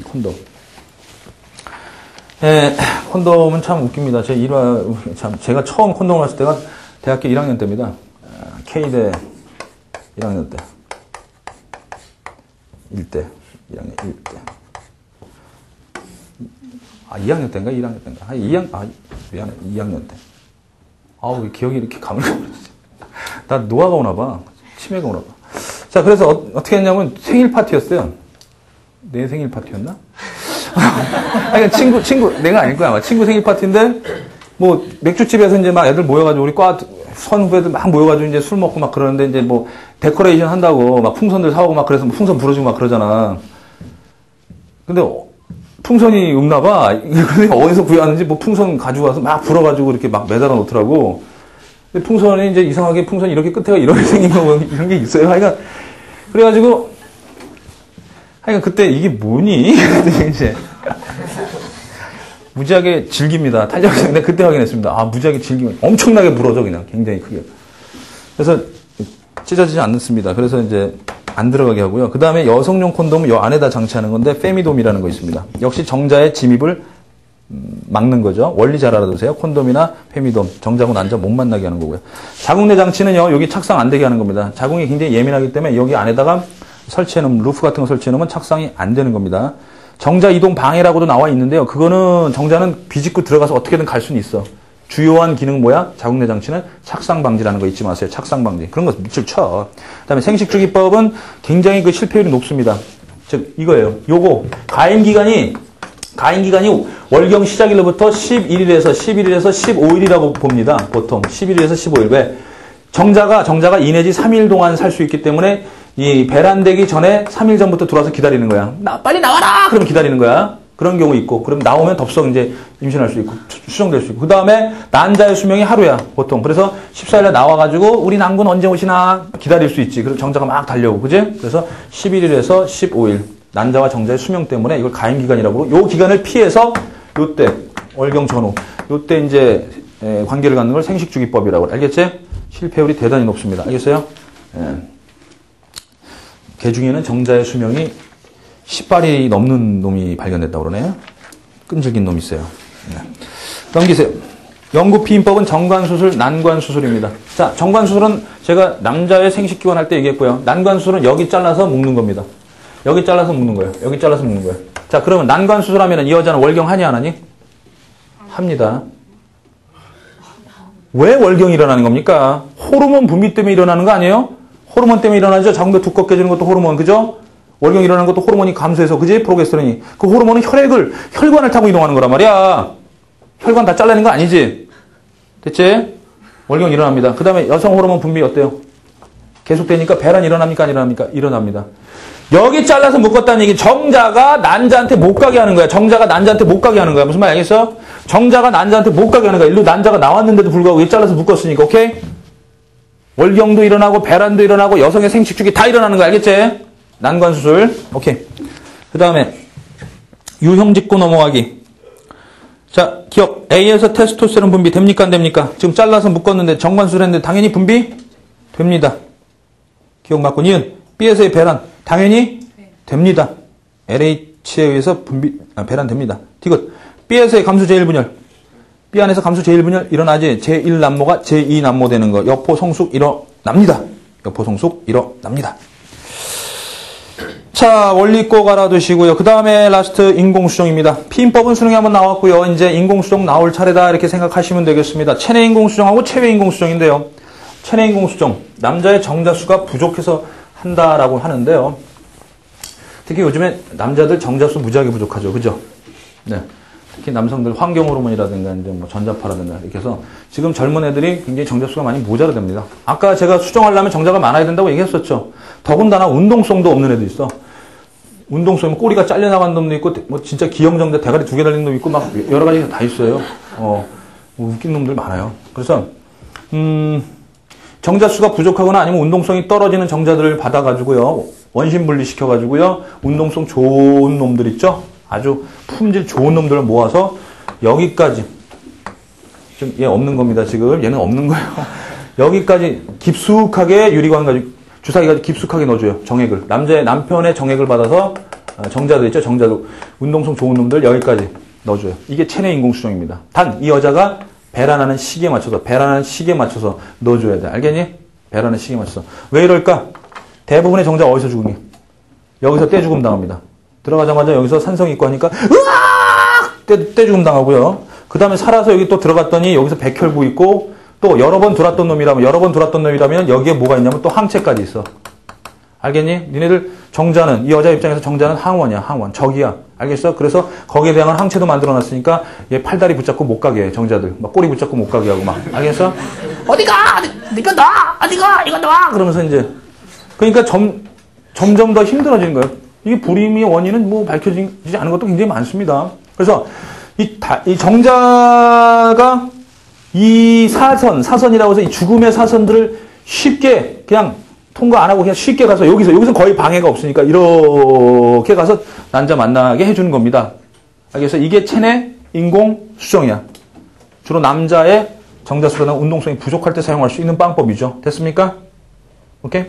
콘돔. 콘돔은 참 웃깁니다. 제가 처음 콘돔을 했을 때가 대학교 1학년 때입니다. K대 1학년 때. 1대. 1학년 1대. 2학년 때인가? 1학년 때인가? 2학년 때. 아우, 기억이 이렇게 가물가물해졌어. 나 노화가 오나 봐. 치매가 오나 봐. 자, 그래서 어떻게 했냐면 생일 파티였어요. 내 생일 파티였나? 아니, 친구, 내가 아닐 거야. 아마 친구 생일 파티인데, 뭐 맥주집에서 이제 막 애들 모여가지고 우리 과 선후배들 막 모여가지고 이제 술 먹고 막 그러는데 이제 뭐 데코레이션 한다고 막 풍선들 사오고 막 그래서 풍선 불어주고 막 그러잖아. 근데 풍선이 없나 봐. 근데 어디서 구해왔는지 뭐 풍선 가지고 와서 막 불어가지고 이렇게 막 매달아 놓더라고. 근데 풍선이 이제 이상하게 풍선이 이렇게 끝에가 이렇게 생긴 거 이런 게 있어요. 하여간 그래가지고 그때 이게 뭐니? 이제 무지하게 질깁니다. 탄력성. 근데 그때 확인했습니다. 아, 무지하게 질기면 엄청나게 불어져 그냥 굉장히 크게. 그래서 찢어지지 않습니다. 그래서 이제 안 들어가게 하고요. 그 다음에 여성용 콘돔은 요 안에다 장치하는 건데 페미돔이라는 거 있습니다. 역시 정자의 침입을 막는 거죠. 원리 잘 알아두세요. 콘돔이나 페미돔, 정자고 난자 못 만나게 하는 거고요. 자궁내 장치는요, 여기 착상 안 되게 하는 겁니다. 자궁이 굉장히 예민하기 때문에 여기 안에다가 설치해놓으면, 루프 같은 거 설치해놓으면 착상이 안 되는 겁니다. 정자 이동 방해라고도 나와 있는데요. 그거는 정자는 비집고 들어가서 어떻게든 갈 수는 있어. 주요한 기능 뭐야? 자궁내 장치는 착상 방지라는 거 잊지 마세요. 착상 방지. 그런 거 밑줄 쳐. 그다음에 생식주기법은 굉장히 그 실패율이 높습니다. 즉 이거예요. 요거 가임 기간이 월경 시작일로부터 11일에서 15일이라고 봅니다. 보통 11일에서 15일. 왜? 정자가 2 내지 3일 동안 살 수 있기 때문에 이 배란되기 전에 3일 전부터 들어와서 기다리는 거야. 빨리 나와라! 그러면 기다리는 거야. 그런 경우 있고, 그럼 나오면 덥석 이제 임신할 수 있고, 수정될 수 있고. 그 다음에 난자의 수명이 하루야, 보통. 그래서 14일에 나와가지고, 우리 난군 언제 오시나 기다릴 수 있지. 그래서 정자가 막 달려오고, 그지? 그래서 11일에서 15일. 난자와 정자의 수명 때문에 이걸 가임기간이라고 그러고, 요 기간을 피해서, 요때, 월경 전후, 요때 이제, 관계를 갖는 걸 생식주기법이라고 그래. 알겠지? 실패율이 대단히 높습니다. 알겠어요? 개 중에는 정자의 수명이 10발이 넘는 놈이 발견됐다고 그러네요. 끈질긴 놈이 있어요. 넘기세요. 영구 피임법은 정관수술, 난관수술입니다. 자, 정관수술은 제가 남자의 생식기원 할 때 얘기했고요. 난관수술은 여기 잘라서 묶는 겁니다. 여기 잘라서 묶는 거예요. 여기 잘라서 묶는 거예요. 자, 그러면 난관수술 하면 이 여자는 월경 하니 안 하니? 합니다. 왜 월경이 일어나는 겁니까? 호르몬 분비 때문에 일어나는 거 아니에요? 호르몬 때문에 일어나죠? 자궁도 두껍게 지는 것도 호르몬, 그죠? 월경 일어나는 것도 호르몬이 감소해서, 그지? 프로게스테론이. 그 호르몬은 혈관을 타고 이동하는 거란 말이야. 혈관 다 잘라낸 거 아니지? 됐지? 월경 일어납니다. 그 다음에 여성 호르몬 분비 어때요? 계속되니까 배란 일어납니까? 안 일어납니까? 일어납니다. 여기 잘라서 묶었다는 얘기는 정자가 난자한테 못 가게 하는 거야. 정자가 난자한테 못 가게 하는 거야. 무슨 말 알겠어? 정자가 난자한테 못 가게 하는 거야. 일로 난자가 나왔는데도 불구하고 여기 잘라서 묶었으니까, 오케이? 월경도 일어나고, 배란도 일어나고, 여성의 생식주기 다 일어나는 거 알겠지? 난관수술. 오케이. 그 다음에, 유형 짚고 넘어가기. 자, 기억. A에서 테스토스테론 분비 됩니까? 안 됩니까? 지금 잘라서 묶었는데, 정관수술 했는데, 당연히 분비? 됩니다. 기억 맞고, 니은. B에서의 배란. 당연히? 됩니다. LH에 의해서 배란 됩니다. 디귿. B에서의 감수 제1분열. B 안에서 감수 제1분열 일어나지. 제1난모가 제2난모 되는 거. 여포 성숙 일어납니다. 여포 성숙 일어납니다. 자, 원리 꼭 알아두시고요. 그 다음에 라스트 인공수정입니다. 피임법은 수능에 한번 나왔고요. 이제 인공수정 나올 차례다 이렇게 생각하시면 되겠습니다. 체내 인공수정하고 체외 인공수정인데요. 체내 인공수정. 남자의 정자수가 부족해서 한다라고 하는데요. 특히 요즘에 남자들 정자수 무지하게 부족하죠. 그죠? 네. 특히 남성들 환경호르몬이라든가 이제 뭐 전자파라든가 이렇게 해서 지금 젊은 애들이 굉장히 정자수가 많이 모자라됩니다. 아까 제가 수정하려면 정자가 많아야 된다고 얘기했었죠. 더군다나 운동성도 없는 애도 있어. 운동성이면 꼬리가 잘려나간 놈도 있고 뭐 진짜 기형정자 대가리 2개 달린 놈도 있고 막 여러 가지가 다 있어요. 뭐 웃긴 놈들 많아요. 그래서 정자수가 부족하거나 아니면 운동성이 떨어지는 정자들을 받아가지고요. 원심 분리시켜가지고요. 운동성 좋은 놈들 있죠? 아주 품질 좋은 놈들을 모아서 여기까지 지금 얘 없는 겁니다. 지금 얘는 없는 거예요. 여기까지 깊숙하게 유리관 가지고 주사기까지 깊숙하게 넣어줘요. 정액을 남편의 정액을 받아서 정자들 있죠. 정자도 운동성 좋은 놈들 여기까지 넣어줘요. 이게 체내 인공수정입니다. 단 이 여자가 배란하는 시기에 맞춰서 넣어줘야 돼. 알겠니? 배란하는 시기에 맞춰서. 왜 이럴까? 대부분의 정자 어디서 죽으니? 여기서 떼죽음 당합니다. 들어가자마자 여기서 산성 있고 하니까 으악! 떼죽음 당하고요. 그 다음에 살아서 여기 또 들어갔더니 여기서 백혈구 있고 또 여러 번 들어왔던 놈이라면 여기에 뭐가 있냐면 또 항체까지 있어. 알겠니? 니네들 정자는, 이 여자 입장에서 정자는 항원이야, 항원. 적이야. 알겠어? 그래서 거기에 대한 항체도 만들어 놨으니까 얘 팔다리 붙잡고 못 가게 해, 정자들. 막 꼬리 붙잡고 못 가게 하고 막. 알겠어? 어디가! 이거 놔! 어디가! 이거 놔! 그러면서 이제. 그러니까 점점 더 힘들어지는 거예요. 이게 불임의 원인은 뭐 밝혀지지 않은 것도 굉장히 많습니다. 그래서 이 정자가 이 사선이라고 해서 이 죽음의 사선들을 쉽게 그냥 통과 안 하고 그냥 쉽게 가서 여기서 거의 방해가 없으니까 이렇게 가서 난자 만나게 해주는 겁니다. 그래서 이게 체내 인공 수정이야. 주로 남자의 정자수로나 운동성이 부족할 때 사용할 수 있는 방법이죠. 됐습니까? 오케이?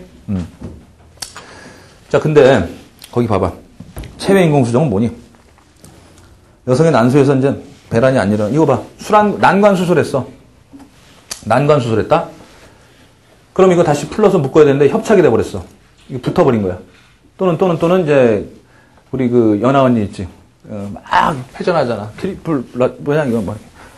자, 근데 거기 봐봐. 체외 인공 수정은 뭐니? 여성의 난소에서 이제 배란이 안 일어나. 이거 봐. 난관 수술했어. 난관 수술했다? 그럼 이거 다시 풀러서 묶어야 되는데 협착이 돼버렸어. 이거 붙어버린 거야. 또는 이제 우리 그 연하 언니 있지. 막 회전하잖아. 뭐냐 이거 뭐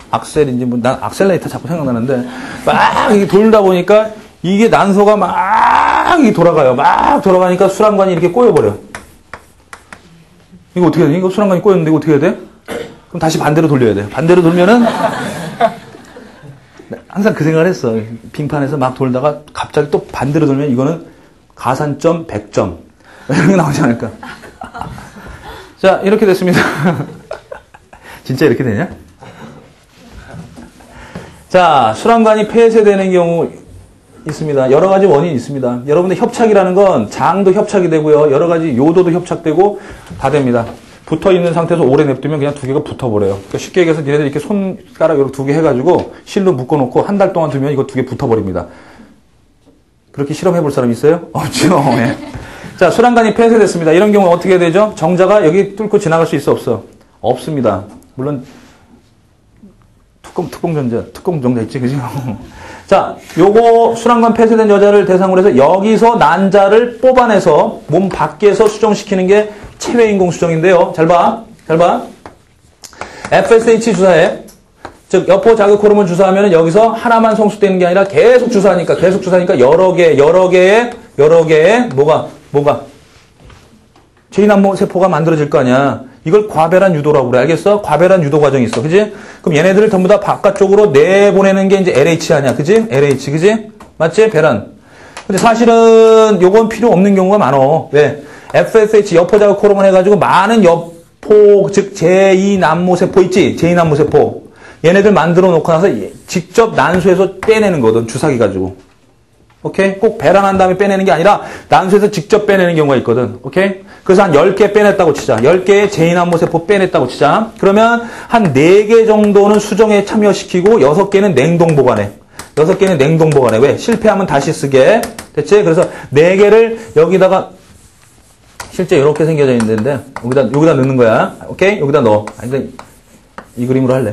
악셀인지 뭐 난 악셀레이터 자꾸 생각나는데 막 이게 돌다 보니까 이게 난소가 막 이게 돌아가요. 막 돌아가니까 수란관이 이렇게 꼬여버려. 이거 어떻게 해야 되니? 이거 수란관이 꼬였는데 이거 어떻게 해야 돼? 그럼 다시 반대로 돌려야 돼. 반대로 돌면은 항상 그 생각을 했어. 빙판에서 막 돌다가 갑자기 또 반대로 돌면 이거는 가산점 100점 이런 게 나오지 않을까. 자, 이렇게 됐습니다. 진짜 이렇게 되냐? 자, 수란관이 폐쇄되는 경우 있습니다. 여러 가지 원인이 있습니다. 여러분들 협착이라는 건 장도 협착이 되고요. 여러 가지 요도도 협착되고 다 됩니다. 붙어있는 상태에서 오래 냅두면 그냥 두 개가 붙어버려요. 그러니까 쉽게 얘기해서 니네들 이렇게 손가락 이렇게 두 개 해가지고 실로 묶어놓고 한 달 동안 두면 이거 두 개 붙어버립니다. 그렇게 실험해볼 사람 있어요? 없죠. 네. 자, 수란관이 폐쇄됐습니다. 이런 경우 어떻게 되죠? 정자가 여기 뚫고 지나갈 수 있어 없어? 없습니다. 물론 특공정자 있지, 그죠? 자, 요거 수란관 폐쇄된 여자를 대상으로 해서 여기서 난자를 뽑아내서 몸 밖에서 수정시키는 게 체외 인공 수정인데요. 잘 봐. FSH 주사해. 즉, 여포 자극 호르몬 주사하면 여기서 하나만 성숙되는 게 아니라 계속 주사하니까 여러 개의 뭐가? 제2난모 세포가 만들어질 거 아니야. 이걸 과배란 유도라고 그래. 알겠어? 과배란 유도 과정이 있어. 그지? 그럼 얘네들을 전부 다 바깥쪽으로 내보내는 게 이제 LH 아니야. 그지? LH. 그지? 맞지? 배란. 근데 사실은 요건 필요 없는 경우가 많어. 왜? FSH 여포자극 호르몬 해가지고 많은 여포, 즉 제2난모 세포 있지? 제2난모 세포. 얘네들 만들어 놓고 나서 직접 난소에서 빼내는 거거든. 주사기 가지고. 오케이? 꼭 배란한 다음에 빼내는 게 아니라 난소에서 직접 빼내는 경우가 있거든. 오케이? 그래서 한 10개 빼냈다고 치자. 10개의 제2난모 세포 빼냈다고 치자. 그러면 한 4개 정도는 수정에 참여시키고 6개는 냉동 보관해. 6개는 냉동 보관해. 왜? 실패하면 다시 쓰게. 됐지? 그래서 4개를 여기다가 실제 이렇게 생겨져 있는데 여기다 넣는 거야. 오케이? 여기다 넣어. 아니, 이 그림으로 할래.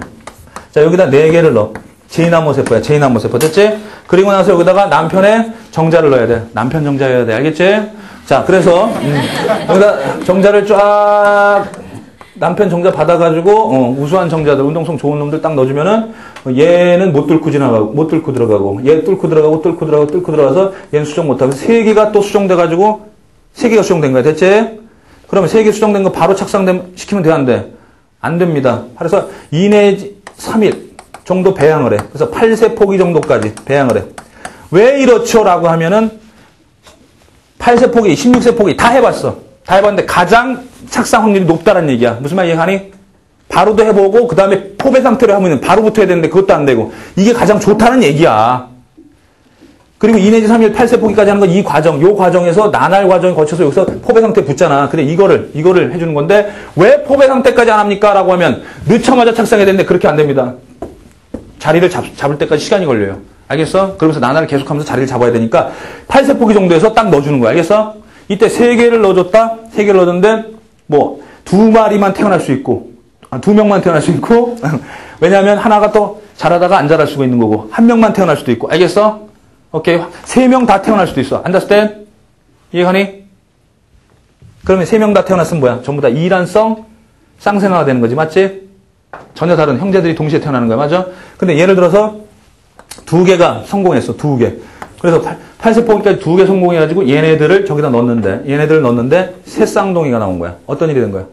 자, 여기다 4개를 넣어. 제2난모 세포야. 제2난모 세포. 됐지? 그리고 나서 여기다가 남편의 정자를 넣어야 돼. 남편 정자여야 돼. 알겠지? 자, 그래서 여기다 정자를 쫙 남편 정자 받아가지고 우수한 정자들, 운동성 좋은 놈들 딱 넣어주면은 얘는 못 뚫고 들어가고 얘 뚫고 들어가서 얘는 수정 못하고 3개가 또 수정돼가지고 3개가 수정된 거야. 됐지? 그러면 3개 수정된 거 바로 착상시키면 돼, 안 돼? 안 됩니다. 그래서 2 내지 3일 정도 배양을 해. 그래서 8세포기 정도까지 배양을 해. 왜 이렇죠? 라고 하면은 8세포기, 16세포기 다 해봤어. 다 해봤는데 가장 착상 확률이 높다는 얘기야. 무슨 말 이해하니? 바로도 해보고 그 다음에 포배 상태로 하면 바로 붙어야 되는데 그것도 안 되고 이게 가장 좋다는 얘기야. 그리고 2 내지 3일 8세포기까지 하는 건 이 과정, 요 과정에서 나날 과정을 거쳐서 여기서 포배 상태 붙잖아. 그래, 이거를 해주는 건데 왜 포배 상태까지 안 합니까? 라고 하면 늦자마자 착상해야 되는데 그렇게 안 됩니다. 자리를 잡을 때까지 시간이 걸려요. 알겠어? 그러면서 나날을 계속하면서 자리를 잡아야 되니까 8세포기 정도에서 딱 넣어주는 거야. 알겠어? 이때 3개를 넣어줬다? 3개를 넣어줬는데 뭐 2마리만 태어날 수 있고 2명만 태어날 수 있고 왜냐하면 하나가 또 자라다가 안 자랄 수가 있는 거고 1명만 태어날 수도 있고. 알겠어? 오케이. 3명 다 태어날 수도 있어. Understand? 이해가니? 그러면 3명 다 태어났으면 뭐야? 전부 다 이란성 쌍생아가 되는 거지. 맞지? 전혀 다른 형제들이 동시에 태어나는 거야. 맞아? 근데 예를 들어서 2개가 성공했어. 2개. 그래서 8세포기까지 2개 성공해가지고 얘네들을 저기다 얘네들을 넣었는데 새 쌍둥이가 나온 거야. 어떤 일이 된 거야?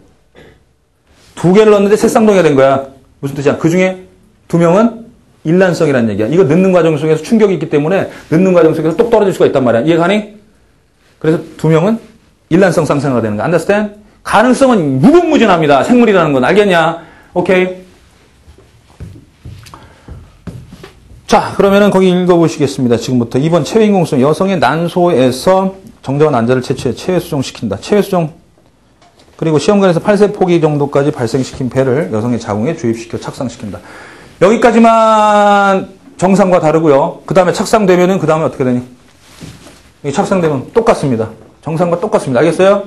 2개를 넣었는데 새 쌍둥이가 된 거야. 무슨 뜻이야? 그 중에 2명은 일란성이라는 얘기야. 이거 넣는 과정 속에서 충격이 있기 때문에 넣는 과정 속에서 똑 떨어질 수가 있단 말이야. 이해가니? 그래서 2명은 일란성 쌍생아가 되는 거야. Understand? 가능성은 무궁무진합니다. 생물이라는 건. 알겠냐? 오케이. 자, 그러면은 거기 읽어보시겠습니다. 지금부터 2번 체외인공수정. 여성의 난소에서 정자와 난자를 채취해 체외수정시킨다. 체외수정. 그리고 시험관에서 8세 포기 정도까지 발생시킨 배를 여성의 자궁에 주입시켜 착상시킨다. 여기까지만 정상과 다르고요. 그 다음에 착상되면은 그 다음에 어떻게 되니? 이 착상되면 똑같습니다. 정상과 똑같습니다. 알겠어요?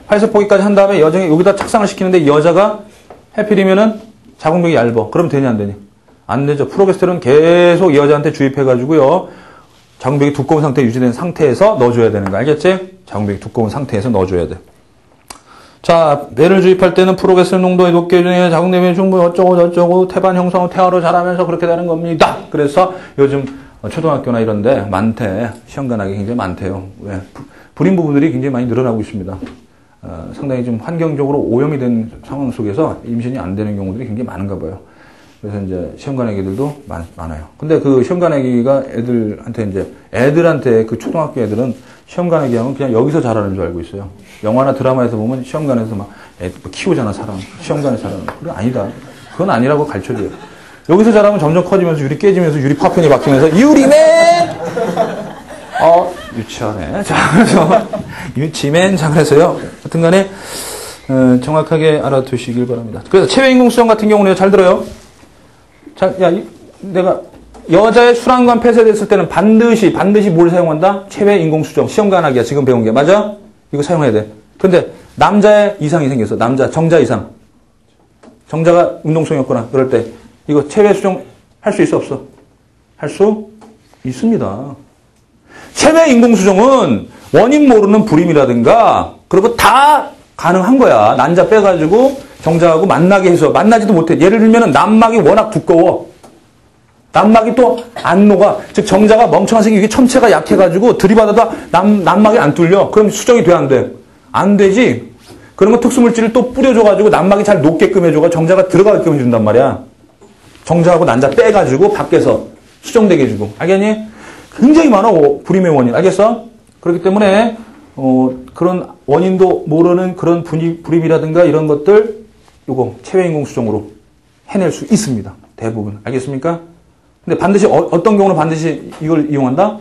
8세 포기까지 한 다음에 여기다 착상을 시키는데 여자가 해필이면은 자궁벽이 얇아. 그럼 되냐 안 되니? 안 되죠. 프로게스테론 계속 이 여자한테 주입해가지고요. 자궁벽이 두꺼운 상태 유지된 상태에서 넣어줘야 되는 거 알겠지? 자궁벽이 두꺼운 상태에서 넣어줘야 돼. 자, 배를 주입할 때는 프로게스테론 농도의 높게 해주는 자궁 내면 충분히 어쩌고 저쩌고 태반 형성 태아로 자라면서 그렇게 되는 겁니다. 그래서 요즘 초등학교나 이런데 많대. 시험관하기 굉장히 많대요. 왜? 불임 부부들이 굉장히 많이 늘어나고 있습니다. 상당히 좀 환경적으로 오염이 된 상황 속에서 임신이 안 되는 경우들이 굉장히 많은가 봐요. 그래서 이제 시험관애기들도 많아요. 근데 그 시험관애기가 애들한테 그 초등학교 애들은 시험관애기 하면 그냥 여기서 자라는 줄 알고 있어요. 영화나 드라마에서 보면 시험관에서 막 애 키우잖아, 사람. 시험관에 자라는. 그래, 아니다. 그건 아니라고 가르쳐줘요. 여기서 자라면 점점 커지면서 유리 깨지면서 유리 파편이 바뀌면서 유리맨! 유치하네. 자, 그래서 유치맨. 자, 그래서요. 하여튼 간에 정확하게 알아두시길 바랍니다. 그래서 체외인공수정 같은 경우는 잘 들어요. 자, 내가 여자의 수란관 폐쇄됐을 때는 반드시 뭘 사용한다? 체외인공수정. 시험관하기야. 지금 배운 게. 맞아? 이거 사용해야 돼. 근데 남자의 이상이 생겼어. 정자 이상. 정자가 운동성이 없거나 그럴 때 이거 체외수정 할 수 있어 없어? 할 수 있습니다. 체외인공수정은 원인 모르는 불임이라든가 그리고 다 가능한 거야. 난자 빼가지고 정자하고 만나게 해서 만나지도 못해. 예를 들면 난막이 워낙 두꺼워. 난막이 또 안 녹아. 즉 정자가 멍청한 새끼 이게 첨체가 약해가지고 들이받아도 난막이 안 뚫려. 그럼 수정이 돼 안 돼? 안 되지. 그러면 특수물질을 또 뿌려줘가지고 난막이 잘 녹게끔 해줘가 정자가 들어가게끔 해준단 말이야. 정자하고 난자 빼가지고 밖에서 수정되게 해주고. 알겠니? 굉장히 많아. 불임의 원인. 알겠어? 그렇기 때문에 그런 원인도 모르는 그런 불임이라든가 이런 것들 요거 체외인공수정으로 해낼 수 있습니다. 대부분. 알겠습니까? 근데 반드시 어떤 경우는 반드시 이걸 이용한다?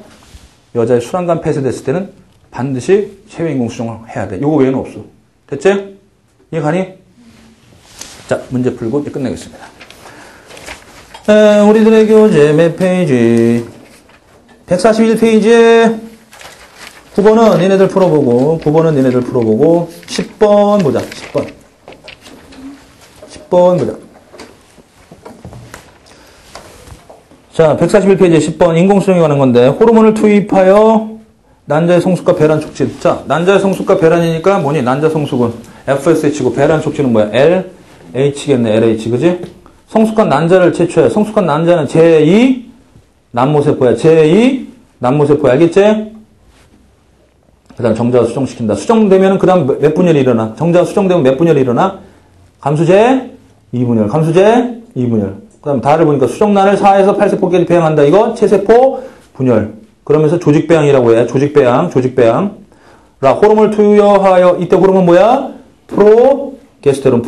여자의 수란관 폐쇄됐을 때는 반드시 체외인공수정을 해야 돼. 요거 외에는 없어. 됐지? 이해가니? 자, 문제 풀고 이제 끝내겠습니다. 우리들의 교재 몇 페이지? 141페이지에 9번은 니네들 풀어보고 10번 보자. 10번 보자. 자, 141페이지에 10번 인공수정에 관한 건데 호르몬을 투입하여 난자의 성숙과 배란 촉진. 자, 난자의 성숙과 배란이니까 뭐니? 난자 성숙은 FSH고 배란 촉진은 뭐야? LH겠네. LH. 그지? 성숙한 난자를 채취해. 성숙한 난자는 제2 난모세포야. 제2 난모세포야. 알겠지? 그 다음 정자가 수정시킨다. 수정되면 그 다음 몇 분열이 일어나? 정자가 수정되면 몇 분열이 일어나? 감수제 2분열. 감수제 2분열. 그 다음 다를 보니까 수정란을 4에서 8세포까지 배양한다. 이거 체세포 분열. 그러면서 조직배양이라고 해. 조직배양. 라, 호르몬을 투여하여, 이때 호르몬 뭐야? 프로게스테론.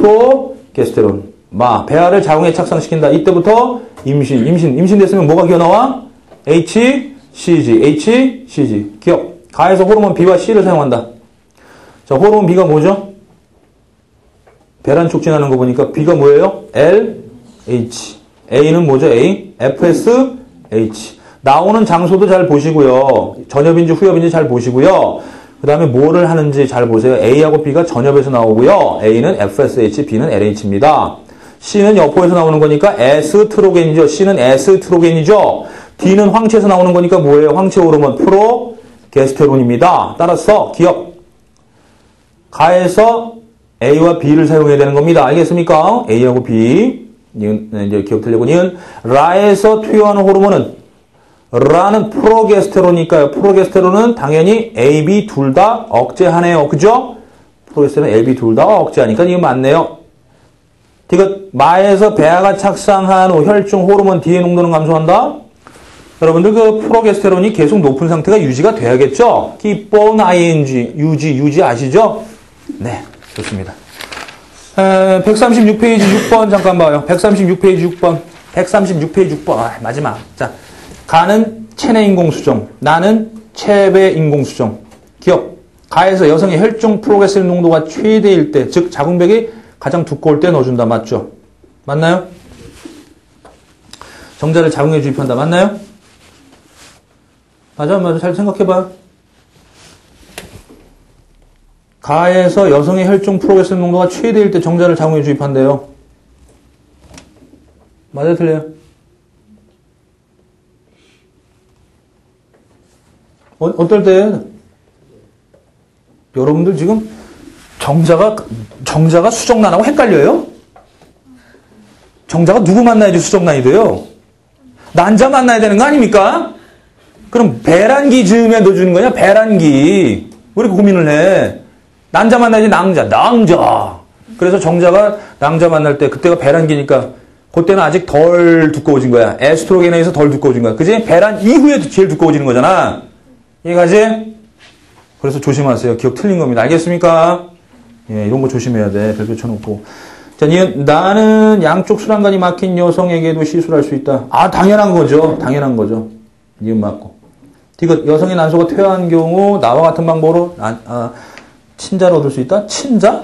배아를 자궁에 착상시킨다. 이때부터 임신 됐으면 뭐가 기어나와? HCG. 기억. 가에서 호르몬 B와 C를 사용한다. 자, 호르몬 B가 뭐죠? 배란 촉진하는 거 보니까 B가 뭐예요? LH. A는 뭐죠? A. FSH. 나오는 장소도 잘 보시고요. 전엽인지 후엽인지 잘 보시고요. 그 다음에 뭐를 하는지 잘 보세요. A하고 B가 전엽에서 나오고요. A는 FSH, B는 LH입니다. C는 여포에서 나오는 거니까 에스트로겐이죠. C는 에스트로겐이죠. D는 황체에서 나오는 거니까 뭐예요? 황체 호르몬 프로게스테론입니다. 따라서 기억. 가에서 A와 B를 사용해야 되는 겁니다. 알겠습니까? A하고 B. 이제 기억 틀리고 니은 라에서 투여하는 호르몬은 라는 프로게스테론이니까요. 프로게스테론은 당연히 A, B 둘 다 억제하네요. 그죠? 프로게스테론 A, B 둘 다 억제하니까 이거 맞네요. 디귿 마에서 배아가 착상한 후 혈중 호르몬 D의 농도는 감소한다. 여러분들 그 프로게스테론이 계속 높은 상태가 유지가 돼야겠죠? 기본 ing 유지 아시죠? 네, 좋습니다. 136페이지 6번 잠깐 봐요. 136페이지 6번. 136페이지 6번. 마지막. 자, 가는 체내 인공수정, 나는 체배 인공수정. 기억. 가에서 여성의 혈중 프로게스테론 농도가 최대일 때, 즉 자궁벽이 가장 두꺼울 때 넣어준다. 맞죠? 맞나요? 정자를 자궁에 주입한다. 맞나요? 맞아. 잘 생각해봐. 가에서 여성의 혈중 프로게스테론 농도가 최대일 때 정자를 자궁에 주입한대요. 맞아요? 틀려요? 어떨 때? 여러분들 지금 정자가 수정란하고 헷갈려요? 정자가 누구 만나야지 수정란이 돼요? 난자 만나야 되는 거 아닙니까? 그럼 배란기 즈음에 넣어주는 거냐? 배란기. 왜 이렇게 고민을 해? 난자 만나야지 낭자. 그래서 정자가 낭자 만날 때 그때가 배란기니까 그때는 아직 덜 두꺼워진 거야. 에스트로겐에 의해서 덜 두꺼워진 거야. 그지? 배란 이후에 제일 두꺼워지는 거잖아. 이해가지? 그래서 조심하세요. 기억 틀린 겁니다. 알겠습니까? 예, 이런 거 조심해야 돼. 별표 쳐놓고. 자, 나는 양쪽 수란관이 막힌 여성에게도 시술할 수 있다. 당연한 거죠. 니은 맞고. 디귿 여성의 난소가 퇴화한 경우 나와 같은 방법으로 친자를 얻을 수 있다? 친자?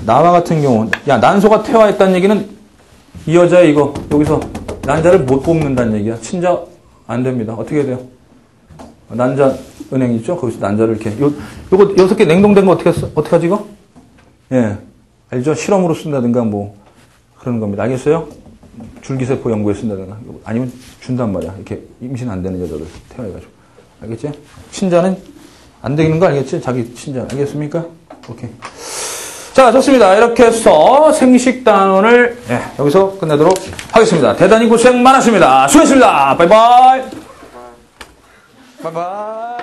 나와 같은 경우. 야, 난소가 퇴화했다는 얘기는 이 여자 이거 여기서 난자를 못 뽑는다는 얘기야. 친자 안 됩니다. 어떻게 해야 돼요? 난자 은행 있죠? 거기서 난자를 이렇게. 요거 6개 냉동된 거 어떻게 하지 이거? 예. 알죠? 실험으로 쓴다든가 뭐 그러는 겁니다. 알겠어요? 줄기세포 연구에 쓴다든가. 아니면 준단 말이야. 이렇게 임신 안 되는 여자들 태워가지고. 알겠지? 친자는 안 되는 거 알겠지? 자기 친자. 알겠습니까? 오케이. 자, 좋습니다. 이렇게 해서 생식단원을 여기서 끝내도록 하겠습니다. 대단히 고생 많았습니다. 수고했습니다. 바이바이. 바이바이.